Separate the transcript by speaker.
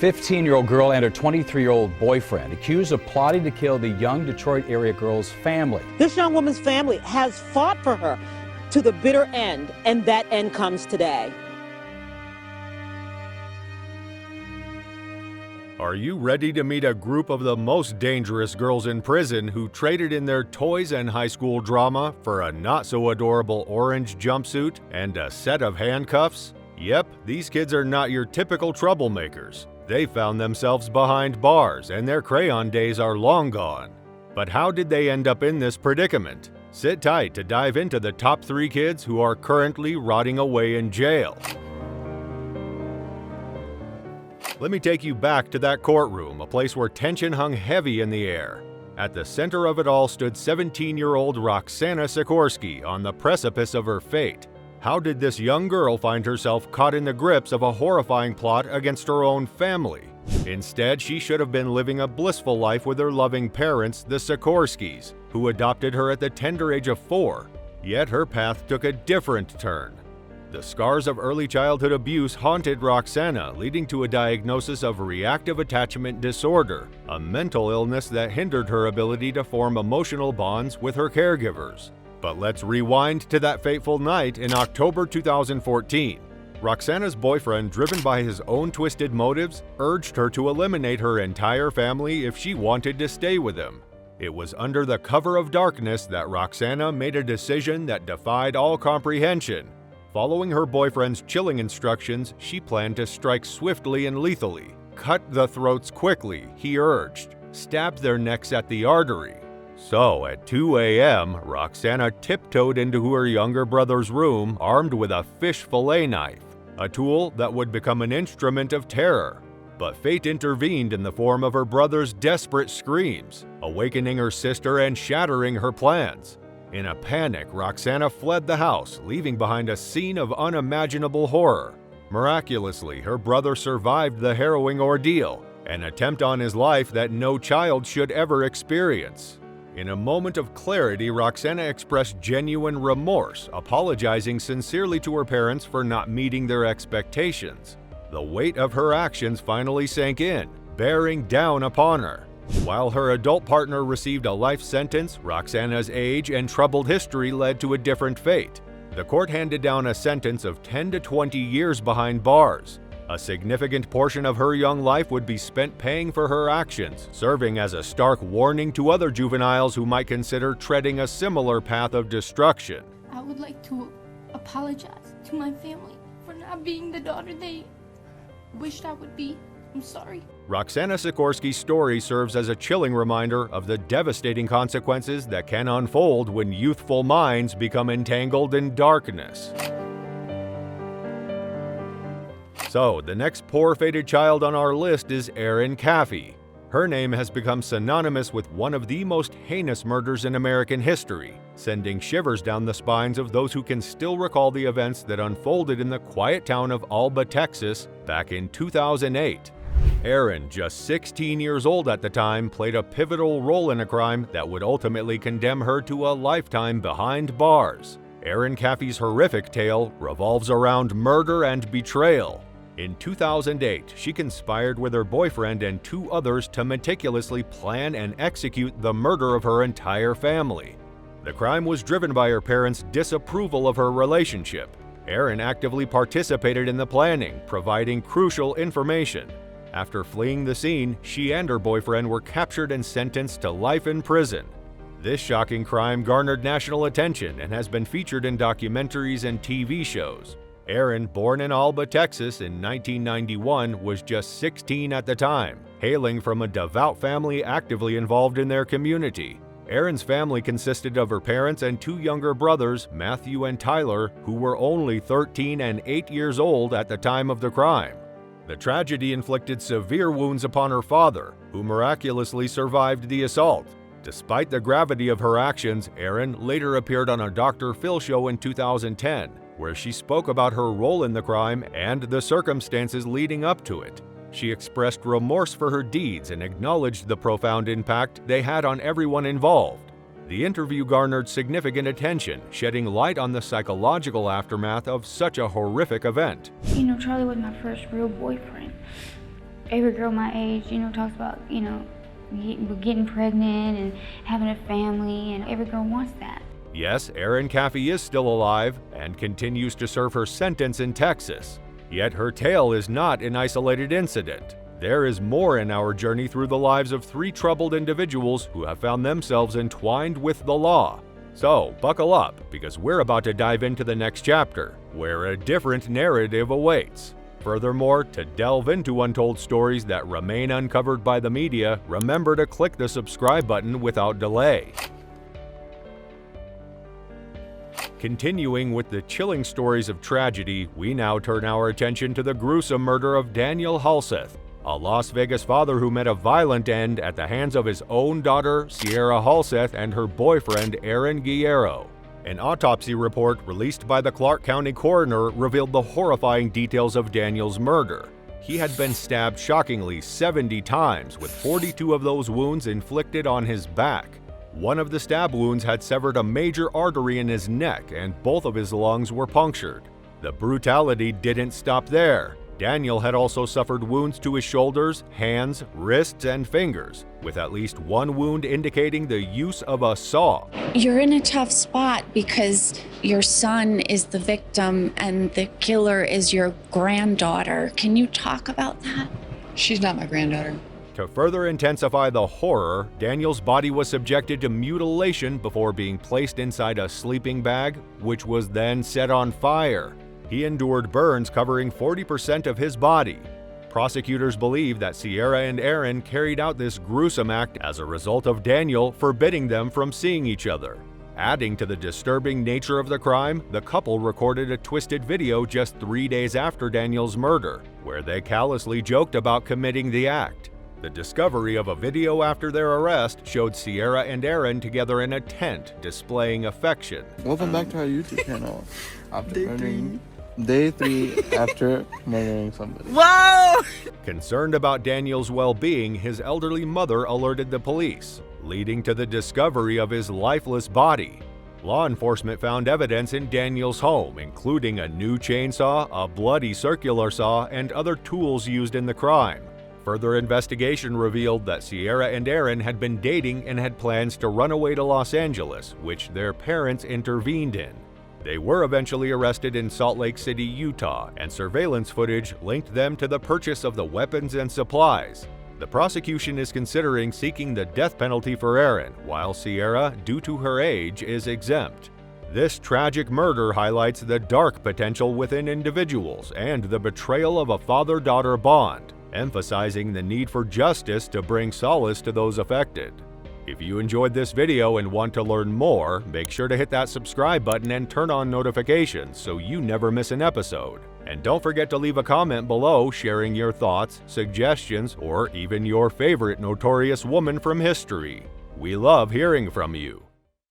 Speaker 1: 15-year-old girl and her 23-year-old boyfriend accused of plotting to kill the young Detroit area girl's family.
Speaker 2: This young woman's family has fought for her to the bitter end, and that end comes today.
Speaker 3: Are you ready to meet a group of the most dangerous girls in prison who traded in their toys and high school drama for a not-so-adorable orange jumpsuit and a set of handcuffs? Yep, these kids are not your typical troublemakers. They found themselves behind bars, and their crayon days are long gone. But how did they end up in this predicament? Sit tight to dive into the top 3 kids who are currently rotting away in jail. Let me take you back to that courtroom, a place where tension hung heavy in the air. At the center of it all stood 17-year-old Roxana Sikorsky on the precipice of her fate. How did this young girl find herself caught in the grips of a horrifying plot against her own family? Instead, she should have been living a blissful life with her loving parents, the Sikorskys, who adopted her at the tender age of 4. Yet her path took a different turn. The scars of early childhood abuse haunted Roxana, leading to a diagnosis of reactive attachment disorder, a mental illness that hindered her ability to form emotional bonds with her caregivers. But let's rewind to that fateful night in October 2014. Roxana's boyfriend, driven by his own twisted motives, urged her to eliminate her entire family if she wanted to stay with him. It was under the cover of darkness that Roxana made a decision that defied all comprehension. Following her boyfriend's chilling instructions, she planned to strike swiftly and lethally. Cut the throats quickly, he urged. Stab their necks at the artery. So, at 2 a.m., Roxana tiptoed into her younger brother's room armed with a fish fillet knife, a tool that would become an instrument of terror. But fate intervened in the form of her brother's desperate screams, awakening her sister and shattering her plans. In a panic, Roxana fled the house, leaving behind a scene of unimaginable horror. Miraculously, her brother survived the harrowing ordeal, an attempt on his life that no child should ever experience. In a moment of clarity, Roxana expressed genuine remorse, apologizing sincerely to her parents for not meeting their expectations. The weight of her actions finally sank in, bearing down upon her. While her adult partner received a life sentence, Roxana's age and troubled history led to a different fate. The court handed down a sentence of 10 to 20 years behind bars. A significant portion of her young life would be spent paying for her actions, serving as a stark warning to other juveniles who might consider treading a similar path of destruction.
Speaker 4: I would like to apologize to my family for not being the daughter they wished I would be. I'm sorry.
Speaker 3: Roxana Sikorsky's story serves as a chilling reminder of the devastating consequences that can unfold when youthful minds become entangled in darkness. So, the next poor fated child on our list is Erin Caffey. Her name has become synonymous with one of the most heinous murders in American history, sending shivers down the spines of those who can still recall the events that unfolded in the quiet town of Alba, Texas, back in 2008. Erin, just 16 years old at the time, played a pivotal role in a crime that would ultimately condemn her to a lifetime behind bars. Erin Caffey's horrific tale revolves around murder and betrayal. In 2008, she conspired with her boyfriend and 2 others to meticulously plan and execute the murder of her entire family. The crime was driven by her parents' disapproval of her relationship. Erin actively participated in the planning, providing crucial information. After fleeing the scene, she and her boyfriend were captured and sentenced to life in prison. This shocking crime garnered national attention and has been featured in documentaries and TV shows. Erin, born in Alba, Texas in 1991, was just 16 at the time, hailing from a devout family actively involved in their community. Erin's family consisted of her parents and 2 younger brothers, Matthew and Tyler, who were only 13 and 8 years old at the time of the crime. The tragedy inflicted severe wounds upon her father, who miraculously survived the assault. Despite the gravity of her actions, Erin later appeared on a Dr. Phil show in 2010, where she spoke about her role in the crime and the circumstances leading up to it. She expressed remorse for her deeds and acknowledged the profound impact they had on everyone involved. The interview garnered significant attention, shedding light on the psychological aftermath of such a horrific event.
Speaker 5: Charlie was my first real boyfriend. every girl my age, talks about, getting pregnant and having a family, and every girl wants that.
Speaker 3: Yes, Erin Caffey is still alive and continues to serve her sentence in Texas. Yet her tale is not an isolated incident. There is more in our journey through the lives of 3 troubled individuals who have found themselves entwined with the law. So, buckle up, because we're about to dive into the next chapter, where a different narrative awaits. Furthermore, to delve into untold stories that remain uncovered by the media, remember to click the subscribe button without delay. Continuing with the chilling stories of tragedy, we now turn our attention to the gruesome murder of Daniel Halseth, a Las Vegas father who met a violent end at the hands of his own daughter, Sierra Halseth, and her boyfriend, Aaron Guerrero. An autopsy report released by the Clark County coroner revealed the horrifying details of Daniel's murder. He had been stabbed shockingly 70 times, with 42 of those wounds inflicted on his back. One of the stab wounds had severed a major artery in his neck, and both of his lungs were punctured. The brutality didn't stop there. Daniel had also suffered wounds to his shoulders, hands, wrists, and fingers, with at least one wound indicating the use of a saw.
Speaker 6: You're in a tough spot because your son is the victim and the killer is your granddaughter. Can you talk about that?
Speaker 7: She's not my granddaughter.
Speaker 3: To further intensify the horror, Daniel's body was subjected to mutilation before being placed inside a sleeping bag, which was then set on fire. He endured burns covering 40% of his body. Prosecutors believe that Sierra and Aaron carried out this gruesome act as a result of Daniel forbidding them from seeing each other. Adding to the disturbing nature of the crime, the couple recorded a twisted video just 3 days after Daniel's murder, where they callously joked about committing the act. The discovery of a video after their arrest showed Sierra and Aaron together in a tent displaying affection.
Speaker 8: Welcome back to our YouTube channel. Day 3 after murdering somebody.
Speaker 7: Whoa!
Speaker 3: Concerned about Daniel's well-being, his elderly mother alerted the police, leading to the discovery of his lifeless body. Law enforcement found evidence in Daniel's home, including a new chainsaw, a bloody circular saw, and other tools used in the crime. Further investigation revealed that Sierra and Aaron had been dating and had plans to run away to Los Angeles, which their parents intervened in. They were eventually arrested in Salt Lake City, Utah, and surveillance footage linked them to the purchase of the weapons and supplies. The prosecution is considering seeking the death penalty for Aaron, while Sierra, due to her age, is exempt. This tragic murder highlights the dark potential within individuals and the betrayal of a father-daughter bond, emphasizing the need for justice to bring solace to those affected. If you enjoyed this video and want to learn more, make sure to hit that subscribe button and turn on notifications so you never miss an episode. And don't forget to leave a comment below sharing your thoughts, suggestions, or even your favorite notorious woman from history. We love hearing from you.